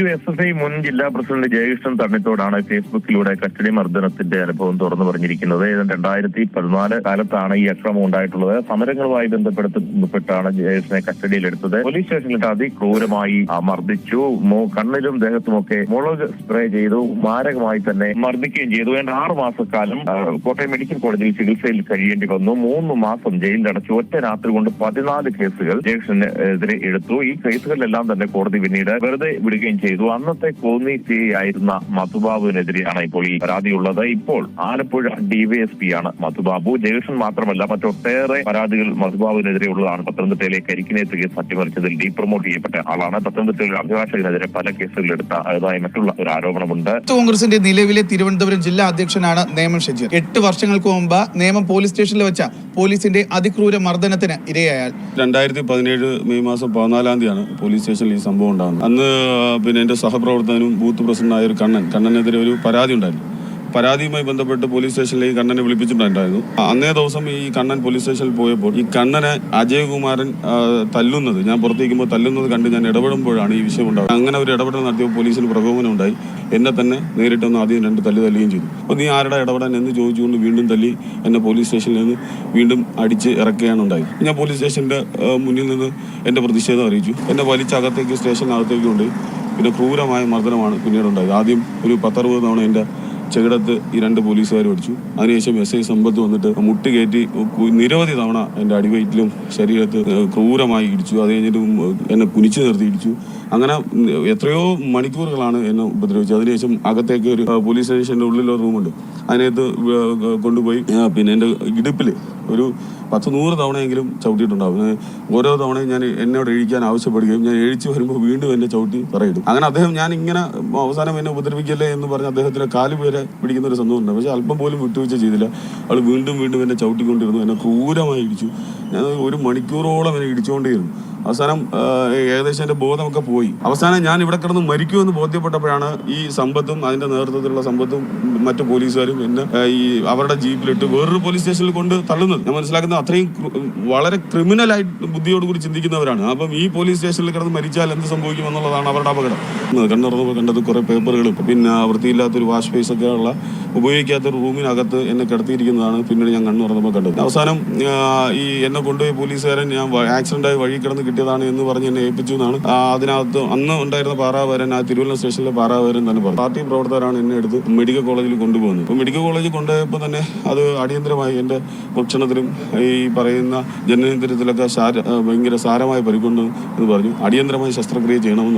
SFI മുൻ ജില്ലാ president Jayakrishnan തണ്ണിത്തോടാണ് ഫേസ്ബുക്കിലൂടെ കസ്റ്റഡി മർദ്ദനത്തിന്റെ അനുഭവം തുറന്നു പറഞ്ഞിരിക്കുന്നത്. 2014 കാലത്താണ് ഈ അക്രമം ഉണ്ടായിട്ടുള്ളത്. സമരങ്ങളുമായി ബന്ധപ്പെട്ടാണ് ജയകൃഷ്ണനെ കസ്റ്റഡിയിലെടുത്തത്. പോലീസ് സ്റ്റേഷനിലിട്ട് അതിക്രൂരമായി മർദ്ദിച്ചു. കണ്ണിലും ദേഹത്തുമൊക്കെ മുളക് സ്പ്രേ ചെയ്തു. മാരകമായി തന്നെ മർദ്ദിക്കുകയും ചെയ്തു. 6 മാസക്കാലം കോട്ടയം മെഡിക്കൽ കോളേജിൽ ചികിത്സയിൽ കഴിയേണ്ടി വന്നു. 3 മാസം ജയിലിലടച്ചു. ഒറ്റ രാത്രി കൊണ്ട് 14 കേസുകൾ ജയകൃഷ്ണനെതിരെ എടുത്തു. ഈ കേസുകളിലെല്ലാം തന്നെ കോടതി പിന്നീട് വെറുതെ വിടുകയും ചെയ്തു. അന്നത്തെ കോന്നി CI ആയിരുന്ന മധുബാബുവിനെതിരെയാണ് ഇപ്പോൾ ഈ പരാതിയുള്ളത്. ഇപ്പോൾ ആലപ്പുഴ DYSP ആണ് മധുബാബു. ജയകൃഷ്ണൻ മാത്രമല്ല, മറ്റൊട്ടേറെ പരാതികൾ മധുബാബുവിനെതിരെ ഉള്ളതാണ്. പത്തനംതിട്ടയിലെ കരിക്കിനേത്ത് കേസ് അട്ടിമറിച്ചതിൽ ഡീപ്രമോട്ട് ചെയ്യപ്പെട്ട ആളാണ്. പത്തനംതിട്ടയിലെ അഭിഭാഷകനെതിരെ പല കേസുകൾ എടുത്തതായി മറ്റുള്ള ഒരു ആരോപണമുണ്ട്. കോൺഗ്രസിന്റെ നിലവിലെ തിരുവനന്തപുരം ജില്ലാ അധ്യക്ഷനാണ് നേമം ഷജീർ. 8 വർഷങ്ങൾക്ക് മുമ്പ് നേമം പോലീസ് സ്റ്റേഷനിൽ വെച്ച പോലീസിന്റെ അതിക്രൂര മർദ്ദനത്തിന് ഇരയായാൽ 2017 മെയ് മാസം 14-ാം തീയതിയാണ് പോലീസ് സ്റ്റേഷനിൽ ഈ സംഭവം ഉണ്ടാകുന്നത്. അന്ന് പിന്നെ എൻ്റെ സഹപ്രവർത്തകനും ബൂത്ത് പ്രസിഡന്റായ ഒരു കണ്ണനെതിരെ ഒരു പരാതി ഉണ്ടായിരുന്നു. പരാതിയുമായി ബന്ധപ്പെട്ട് പോലീസ് സ്റ്റേഷനിലേക്ക് കണ്ണനെ വിളിപ്പിച്ചിട്ടുണ്ടായിരുന്നു. അന്നേ ദിവസം ഈ കണ്ണൻ പോലീസ് സ്റ്റേഷനിൽ പോയപ്പോൾ ഈ കണ്ണനെ അജയകുമാരൻ തല്ലുന്നത്, ഞാൻ പുറത്തേക്കുമ്പോൾ തല്ലുന്നത് കണ്ട് ഞാൻ ഇടപെടുമ്പോഴാണ് ഈ വിഷയം ഉണ്ടാകുന്നത്. അങ്ങനെ ഒരു ഇടപെടൽ നടത്തിയപ്പോൾ പോലീസിന് പ്രകോപനം ഉണ്ടായി. എന്നെ തന്നെ നേരിട്ടൊന്ന് ആദ്യം 2 തല്ലുകയും ചെയ്തു. അപ്പോൾ നീ ആരുടെ ഇടപെടാൻ എന്ന് ചോദിച്ചുകൊണ്ട് വീണ്ടും തല്ലി എന്നെ പോലീസ് സ്റ്റേഷനിൽ നിന്ന് വീണ്ടും അടിച്ച് ഇറക്കുകയാണ് ഉണ്ടായത്. ഞാൻ പോലീസ് സ്റ്റേഷൻ്റെ മുന്നിൽ നിന്ന് എൻ്റെ പ്രതിഷേധം അറിയിച്ചു. എന്നെ വലിച്ചകത്തേക്ക് സ്റ്റേഷനകത്തേക്ക് കൊണ്ടുപോയി. പിന്നെ ക്രൂരമായ മർദ്ദനമാണ് പിന്നീട് ഉണ്ടായത്. ആദ്യം ഒരു 10-60 തവണ എൻ്റെ ചെകിടത്ത് ഈ 2 പോലീസുകാർ അടിച്ചു. അതിനുശേഷം SI സമ്പത്ത് വന്നിട്ട് മുട്ട് കയറ്റി നിരവധി തവണ എൻ്റെ അടിവയറ്റിലും ശരീരത്ത് ക്രൂരമായി ഇടിച്ചു. അത് കഴിഞ്ഞിട്ട് എന്നെ കുനിച്ചു നിർത്തി ഇടിച്ചു. അങ്ങനെ എത്രയോ മണിക്കൂറുകളാണ് എന്നെ ഉപദ്രവിച്ചത്. അതിനുശേഷം അകത്തേക്ക് ഒരു പോലീസ് സ്റ്റേഷൻ്റെ ഉള്ളിലൊരു റൂമുണ്ട്. അതിനകത്ത് കൊണ്ടുപോയി പിന്നെ എൻ്റെ ഇടുപ്പിൽ ഒരു 10-100 തവണയെങ്കിലും ചവിട്ടിയിട്ടുണ്ടാവും. ഓരോ തവണയും ഞാൻ എന്നോട് എഴിക്കാൻ ആവശ്യപ്പെടുകയും ഞാൻ എഴിച്ചു വരുമ്പോൾ വീണ്ടും എന്നെ ചവിട്ടി തറയിടും. അങ്ങനെ അദ്ദേഹം ഞാൻ ഇങ്ങനെ അവസാനം എന്നെ ഉപദ്രവിക്കല്ലേ എന്ന് പറഞ്ഞ് അദ്ദേഹത്തിൻ്റെ കാല് പേരെ പിടിക്കുന്ന ഒരു സംഭവം ഉണ്ട്. പക്ഷേ അല്പം പോലും വിട്ടുവീഴ്ച ചെയ്തില്ല. അവൾ വീണ്ടും എന്നെ ചവിട്ടിക്കൊണ്ടിരുന്നു. എന്നെ ക്രൂരമായി ഇടിച്ചു. ഞാൻ 1 മണിക്കൂറോളം എന്നെ ഇടിച്ചുകൊണ്ടേയിരുന്നു. അവസാനം ഏകദേശം എൻ്റെ ബോധമൊക്കെ പോയി. അവസാനം ഞാൻ ഇവിടെ കിടന്ന് മരിക്കുമെന്ന് ബോധ്യപ്പെട്ടപ്പോഴാണ് ഈ സമ്പത്തും അതിൻ്റെ നേതൃത്വത്തിലുള്ള സമ്പത്തും മറ്റു പോലീസുകാരും എന്നെ ഈ അവരുടെ ജീപ്പിലിട്ട് വേറൊരു പോലീസ് സ്റ്റേഷനിൽ കൊണ്ട് തള്ളുന്നത്. ഞാൻ മനസ്സിലാക്കുന്നത് അത്രയും വളരെ ക്രിമിനലായിട്ട് ബുദ്ധിയോടുകൂടി ചിന്തിക്കുന്നവരാണ്. അപ്പം ഈ പോലീസ് സ്റ്റേഷനിൽ കിടന്ന് മരിച്ചാൽ എന്ത് സംഭവിക്കും എന്നുള്ളതാണ് അവരുടെ അപകടം. കണ്ണുറന്നപ്പോൾ കണ്ടത് കുറേ പേപ്പറുകളും പിന്നെ വൃത്തിയില്ലാത്തൊരു വാഷ് ബേസ് ഒക്കെ ഉള്ള ഉപയോഗിക്കാത്തൊരു റൂമിനകത്ത് എന്നെ കിടത്തിയിരിക്കുന്നതാണ് പിന്നീട് ഞാൻ കണ്ണുറന്നപ്പോൾ കണ്ടത്. അവസാനം ഈ എന്നെ കൊണ്ടുപോയി പോലീസുകാരൻ ഞാൻ ആക്സിഡൻ്റായി വഴി കിടന്ന് കിട്ടിയതാണ് എന്ന് പറഞ്ഞ് എന്നെ ഏൽപ്പിച്ചു എന്നാണ്. അതിനകത്ത് അന്ന് ഉണ്ടായിരുന്ന പാറാവരൻ, ആ തിരുവനന്തപുരം സ്റ്റേഷനിലെ പാറാവരൻ തന്നെ പറഞ്ഞു. പാർട്ടി പ്രവർത്തകരാണ് എന്നെ എടുത്ത് മെഡിക്കൽ കോളേജിൽ കൊണ്ടുപോകുന്നത്. അപ്പോൾ മെഡിക്കൽ കോളേജിൽ കൊണ്ടുപോയപ്പോൾ തന്നെ അത് അടിയന്തരമായി എൻ്റെ ഭക്ഷണത്തിലും ഈ പറയുന്ന ജനനേന്ദ്രിയത്തിലൊക്കെ ഭയങ്കര സാരമായ പരിക്കുണ്ട് എന്ന് പറഞ്ഞു. അടിയന്തരമായി ശസ്ത്രക്രിയ ചെയ്യണമെന്ന് പറഞ്ഞു.